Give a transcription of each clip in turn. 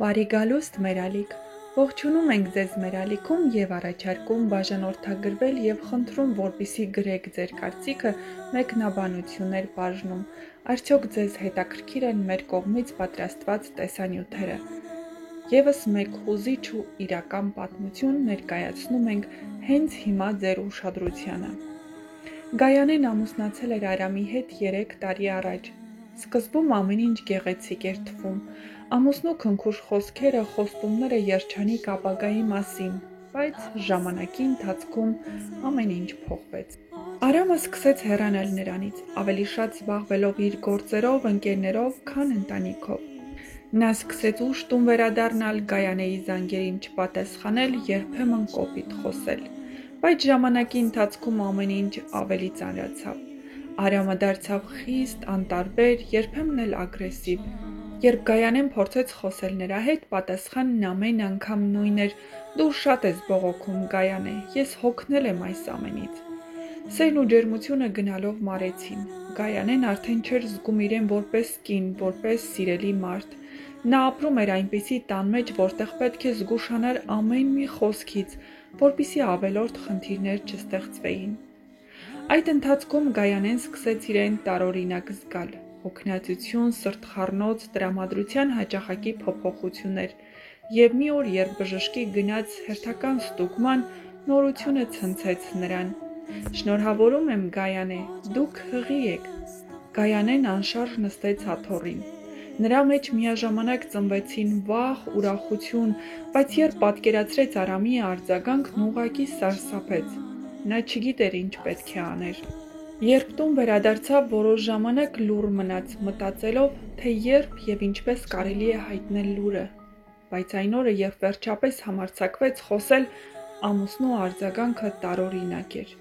Բարի գալուստ մեր ալիք, ողջունում ենք ձեզ մեր ալիքում և առաջարկում բաժանորդագրվել և խնդրում, որպեսզի գրեք ձեր կարծիքը մեկնաբանություններ բաժնում, արդյոք ձեզ հետաքրքիր են մեր կողմից պատրաստված տեսանյութերը։ Եվս մեկ հուզիչ ու իրական պատմություն ներկայացնում ենք հենց հիմա ձեր ուշադրությանը։ Գայանեն ամուսնացել էր Արամի հետ 3 տարի առաջ։ Սկզբում ամեն ինչ գեղեցիկ էր թվում, ամուսնու քնքուշ խոսքերը, խոստումները երջանիկ ապագայի մասին, բայց ժամանակի ընթացքում ամեն ինչ փոխվեց։ Արամը սկսեց հեռանալ նրանից, ավելի շատ զբաղվելով իր գործերով, ընկերներով, քան ընտանիքով։ Նա սկսեց ուշ տուն վերադառնալ, Գայանեի զանգերին չպատասխանել, երբեմն կոպիտ խոսել։ Բայց ժամանակի ընթացքում ամեն ինչ ավելի ծանրացավ։ Արամը դարձավ խիստ, անտարբեր, երբեմն էլ ագրեսիվ։ Երբ Գայանեն փորձեց խոսել նրա հետ, պատասխանն ամեն անգամ նույնն էր՝ «Դու շատ ես բողոքում, Գայանե, ես հոգնել եմ այս ամենից»։ Սերն ու ջերմությունը գնալով մարեցին։ Գայանեն արդեն չէր զգում իրեն որպես կին, որպես սիրելի մարդ։ Նա ապրում էր այնպիսի տան մեջ, որտեղ պետք է զգուշանար ամեն մի խոսքից, որպեսզի ավելորդ խնդիրներ չստեղծվեին։ Այդ ընթացքում Գայանեն սկսեց իրեն տարօրինակ զգալ։ Հոգնածություն, սրտխառնոց, տրամադրության հաճախակի փոփոխություններ։ Եվ մի օր, երբ բժշկի գնաց հերթական ստուգման, նորությունը ցնցեց նրան։ «Շնորհավորում եմ, Գայանե, դուք հղի եք»։ Գայանեն անշարժ նստեց աթոռին։ Նրա մեջ միաժամանակ ծնվեցին վախ, ուրախություն, բայց երբ պատկերացրեց Արամի արձագանքն, ուղղակի սարսափեց։ Նա չգիտեր ինչ պետք է աներ։ Երբ տուն վերադարձավ, որոշ ժամանակ լուռ մնաց, մտածելով, թե երբ և ինչպես կարելի է հայտնել լուրը։ Բայց այն օրը, երբ վերջապես համարձակվեց խոսել, ամուսնու արձագանքը տարօրինակ էր։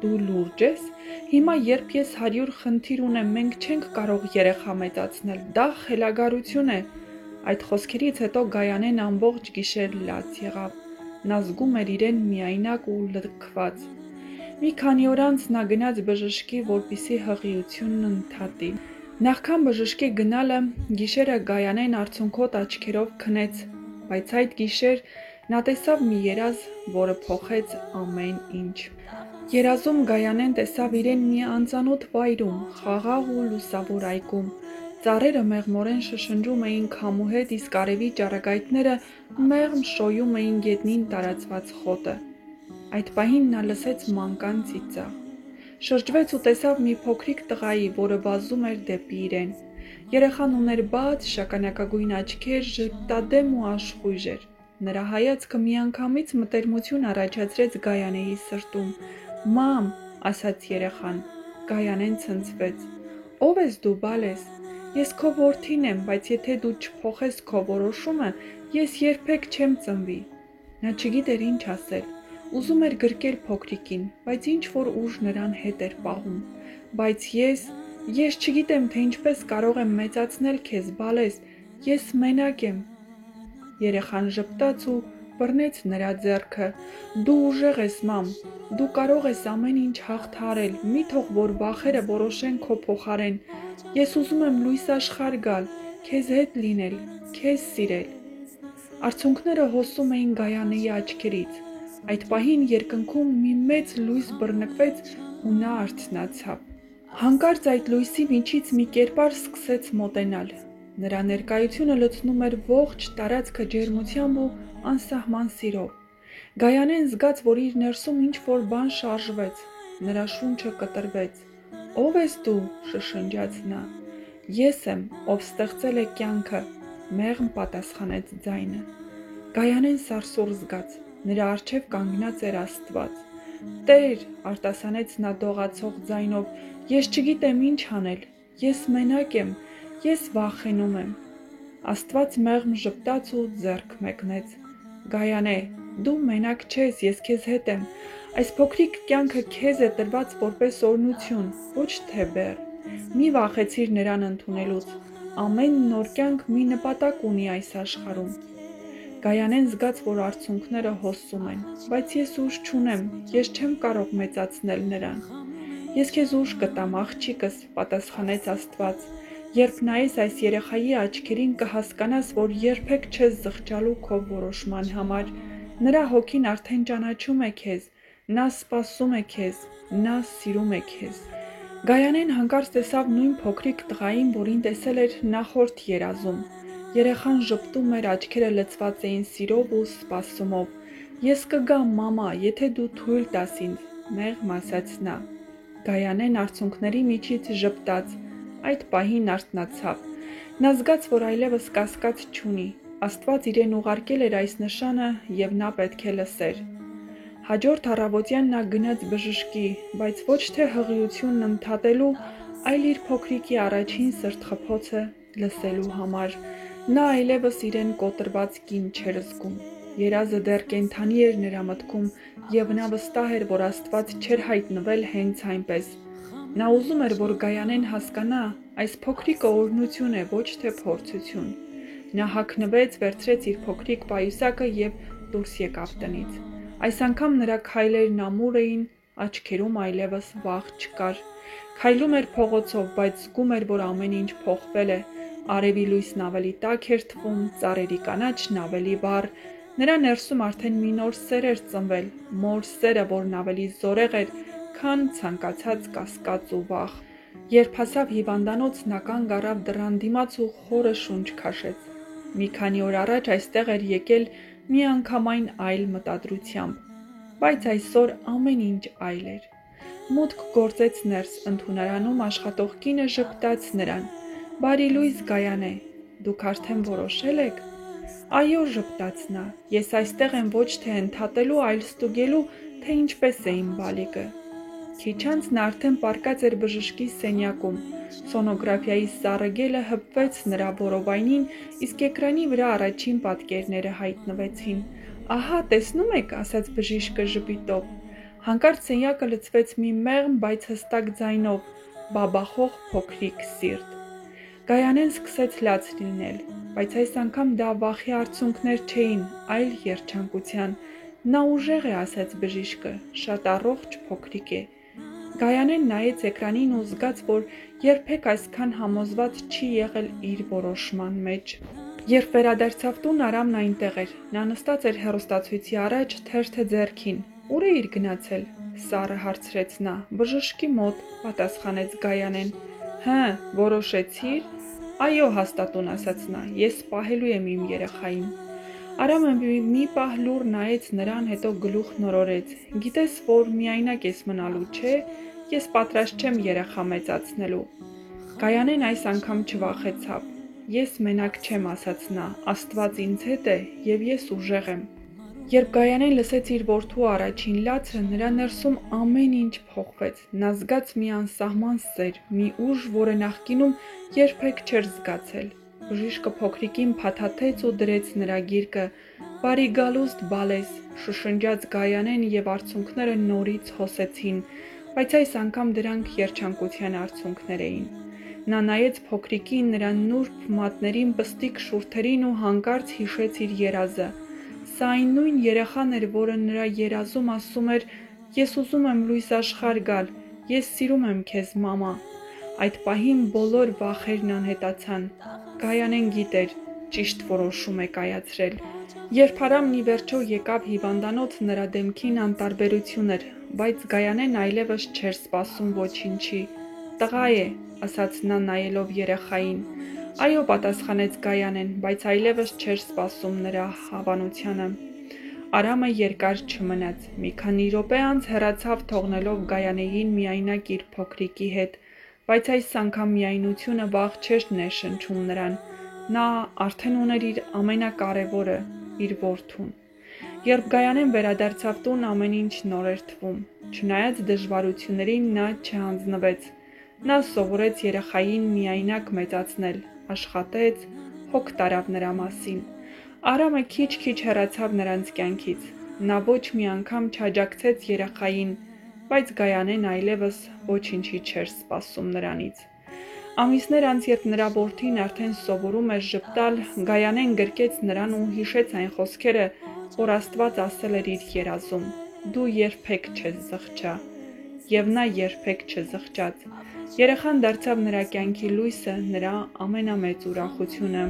«Դու լուրջ ես։ Հիմա, երբ ես 100 խնդիր ունեմ, մենք չենք կարող երեխա մեծացնել, դա խելագարություն է»։ Այդ խոսքերից հետո Գայանեն ամբողջ գիշեր լաց եղավ։ Նա զգում էր իրեն միայնակ ու լքված։ Մի քանի օր անց նա գնաց բժշկի, որպեսզի հղիությունն ընդհատի։ Նախքան բժշկի գնալը, գիշերը Գայանեն արցունքոտ աչքերով քնեց, բայց այդ գիշեր նա տեսավ մի երազ, որը փոխեց ամեն ինչ։ Երազում Գայանեն տեսավ իրեն մի անծանոթ վայրում, խաղաղ ու լուսավոր այգում։ Ծառերը մեղմորեն շշնջում էին քամու հետ, իսկ արևի ճառագայթները մեղմ շոյում էին գետնին տարածված խոտը։ Այդ պահին նա լսեց մանկան ծիծաղ։ Շրջվեց ու տեսավ մի փոքրիկ տղայի, որը վազում էր դեպի իրեն։ Երեխան ուներ բաց, շագանակագույն աչքեր, ժպտադեմ ու աշխույժ էր։ Նրա հայացքը միանգամից մտերմություն առաջացրեց Գայանեի սրտում։ «Մամ», ասաց երեխան։ Գայանեն ցնցվեց։ «Ո՞վ ես դու, բալես»։ «Ես քո որդին եմ, բայց եթե դու չփոխես քո որոշումը, ես երբեք չեմ ծնվի»։ Նա չգիտեր ինչ ասել։ Ուզում էր գրկել փոքրիկին, բայց ինչ-որ ուժ նրան հետ էր պահում։ «Բայց ես չգիտեմ, թե ինչպես կարող եմ մեծացնել քեզ, բալես, ես մենակ եմ»։ Երեխան ժպտաց ու բռնեց նրա ձեռքը։ «Դու ուժեղ ես, մամ, դու կարող ես ամեն ինչ հաղթահարել, մի թող որ վախերը որոշեն քո փոխարեն։ Ես ուզում եմ լույս աշխարհ գալ, քեզ հետ լինել, քեզ սիրել»։ Արցունքները հոսում էին Գայանեի աչքերից։ Այդ պահին երկնքում մի մեծ լույս բռնկվեց ու նա արթնացավ։ Հանկարծ այդ լույսի միջից մի կերպար սկսեց մոտենալ։ Նրա ներկայությունը լցնում էր ողջ տարածքը ջերմությամբ ու անսահման սիրով։ Գայանեն զգաց, որ իր ներսում ինչ-որ բան շարժվեց։ Նրա շունչը կտրվեց։ «Ո՞վ ես դու», շշնջաց նա։ «Ես եմ, ով ստեղծել է կյանքը», մեղմ պատասխանեց ձայնը։ Գայանեն սարսուռ զգաց։ Նրա առջև կանգնած էր Աստված։ «Տեր», արտասանեց նա դողացող ձայնով, «ես չգիտեմ ինչ անել, ես մենակ եմ, ես վախենում եմ»։ Աստված մեղմ ժպտաց ու ձեռք մեկնեց։ «Գայանե, դու մենակ չես, ես քեզ հետ եմ։ Այս փոքրիկ կյանքը քեզ է տրված որպես օրհնություն, ոչ թե բեռ։ Մի վախեցիր նրան ընդունելուց։ Ամեն նոր կյանք մի նպատակ ունի այս աշխարհում»։ Գայանեն զգաց, որ արցունքները հոսում են։ «Բայց ես ուժ չունեմ, ես չեմ կարող մեծացնել նրան»։ «Ես քեզ ուժ կտամ, աղջիկս», պատասխանեց Աստված։ Երբ նայես այս երեխայի աչքերին կհասկանաս, որ երբեք չես զղջալու քո որոշման համար, նրա հոգին արդեն ճանաչում է քեզ, նա սպասում է քեզ, նա սիրում է քեզ։ Գայանեն հանկարծ տեսավ նույն փոքրիկ տղային, որին տեսել էր նախորդ երազում։ Երեխան ժպտում էր, աչքերը լցված էին սիրով ու սպասումով։ Ես կգամ, մամա, եթե դու թույլ տաս ինձ, մեղմ ասաց նա։ Գայանեն արցունքների միջից ժպտաց, այդ պահին արթնացավ։ Նա զգաց, որ այլևս կասկած չունի։ Աստված իրեն ուղարկել էր այս նշանը և նա պետք է լսեր։ Հաջորդ առավոտյան նա գնաց բժշկի, բայց ոչ թե հղիությունն ընդհատելու, այլ իր փոքրիկի առաջին սրտխփոցը լսելու համար։ Նա այլևս իրեն կոտրված կին չէր զգում։ Երազը դեռ կենդանի էր նրա մտքում, և նա վստահ էր, որ Աստված չէր հայտնվել հենց այնպես։ Նա ուզում էր, որ Գայանեն հասկանա, այս փոքրիկը օրհնություն է, ոչ թե փորձություն։ Նա հագնվեց, վերցրեց իր փոքրիկ պայուսակը և դուրս եկավ տնից։ Այս անգամ նրա քայլերն ամուր էին, աչքերում այլևս վախ չկար։ Քայլում էր փողոցով, բայց զգում էր, որ ամեն ինչ փոխվել է։ Արևի լույսն ավելի տաք էր թվում, ծառերի կանաչն ավելի վառ։ Նրա ներսում արդեն մի նոր սեր էր ծնվել, մոր սերը, որն ավելի զորեղ էր, քան ցանկացած կասկած ու վախ։ Երբ հասավ հիվանդանոց, նա կանգ առավ դռան դիմաց ու խորը շունչ քաշեց։ Մի քանի օր առաջ այստեղ էր եկել միանգամայն այլ մտադրությամբ, բայց այսօր ամեն ինչ այլ էր։ Մուտք գործեց ներս, ընդունարանում աշխատող կինը ժպտաց նրան։ Բարի լույս, Գայանե, դուք արդեն որոշել եք։ Այո, ժպտաց նա, ես այստեղ եմ ոչ թե ընդհատելու, այլ ստուգելու, թե ինչպես է իմ բալիկը։ Քիչ անց նա արդեն պառկած էր բժշկի սենյակում։ Սոնոգրաֆիայի սառը գելը հպվեց նրա որովայնին, իսկ էկրանի վրա առաջին պատկերները հայտնվեցին։ Ահա, տեսնում եք, ասաց բժիշկը ժպիտով։ Հանկարծ սենյակը լցվեց մի մեղմ, բայց հստակ ձայնով, բաբախող փոքրիկ սիրտ։ Գայանեն սկսեց լաց լինել, բայց այս անգամ դա վախի արցունքներ չէին, այլ երջանկության։ Նա ուժեղ է, ասաց բժիշկը, շատ առողջ փոքրիկ է։ Գայանեն նայեց էկրանին ու զգաց, որ երբեք այսքան համոզված չի եղել իր որոշման մեջ։ Երբ վերադարձավ տուն, Արամն այնտեղ էր։ Նա նստած էր հեռուստացույցի առաջ, թերթը ձեռքին։ Ուր էիր գնացել, սառը հարցրեց նա։ Բժշկի մոտ, պատասխանեց Գայանեն։ Հը, որոշեցիր։ Այո, հաստատուն, ասաց նա, ես պահելու եմ իմ երեխային։ Արամը մի պահ լուռ նայեց նրան, հետո գլուխ նորորեց։ Գիտես, որ միայնակ ես մնալու, չէ՞, ես պատրաստ չեմ երեխա մեծացնելու։ Գայանեն այս անգամ չվախեցավ։ Ես մենակ չեմ, ասաց նա, Աստված ինձ հետ է, և ես ուժեղ եմ։ Երբ Գայանեն լսեց իր որդու առաջին լացը, նրա ներսում ամեն ինչ փոխվեց։ Նա զգաց մի անսահման սեր, մի ուժ, որը նախկինում երբեք չէր զգացել։ Բժիշկը փոքրիկին փաթաթեց ու դրեց նրա գիրկը։ Բարի գալուստ, բալես, շշնջաց Գայանեն և արցունքները նորից հոսեցին, բայց այս անգամ դրանք երջանկության արցունքներ էին։ Նա նայեց փոքրիկին, նրա նուրբ մատներին, պստիկ շուրթերին ու հանկարծ հիշեց իր երազը։ Սա այն նույն երեխան էր, որը նրա երազում ասում էր. Ես ուզում եմ լույս աշխարհ գալ, ես սիրում եմ քեզ, մամա։ Այդ պահին բոլոր վախերն անհետացան։ Գայանեն գիտեր, ճիշտ որոշում է կայացրել։ Երբ Արամն ի վերջո եկավ հիվանդանոց, նրա դեմքին անտարբերություն էր, բայց Գայանեն այլևս չէր սպասում ոչինչի։ Տղա է, ասաց նա նայելով երեխային։ Այո, պատասխանեց Գայանեն, բայց այլևս չէր սպասում նրա հավանությանը։ Արամը երկար չմնաց։ Մի քանի րոպե անց հեռացավ, թողնելով Գայանեին միայնակ իր փոքրիկի հետ, բայց այս անգամ միայնությունը վաղ չէր ներշնչում նրան։ Նա արդեն ուներ իր ամենակարևորը, իր որդուն։ Երբ Գայանեն վերադարձավ տուն, ամեն ինչ նոր էր թվում։ Չնայած դժվարություններին, նա չհանձնվեց։ Նա սովորեց երեխային միայնակ մեծացնել, աշխատեց, հոգ տարավ նրա մասին։ Արամը քիչ-քիչ հեռացավ նրանց կյանքից։ Նա ոչ մի անգամ չաջակցեց երեխային, բայց Գայանեն այլևս ոչինչի չէր սպասում նրանից։ Ամիսներ անց, երբ նրա որդին արդեն սովորում էր ժպտալ, Գայանեն գրկեց նրան ու հիշեց այն խոսքերը, որ Աստված ասել էր իր երազում. «Դու երբեք չես զղջա»։ Եվ նա երբեք չզղջաց։ Երեխան դարձավ նրա կյանքի լույսը, նրա ամենամեծ ուրախությունը։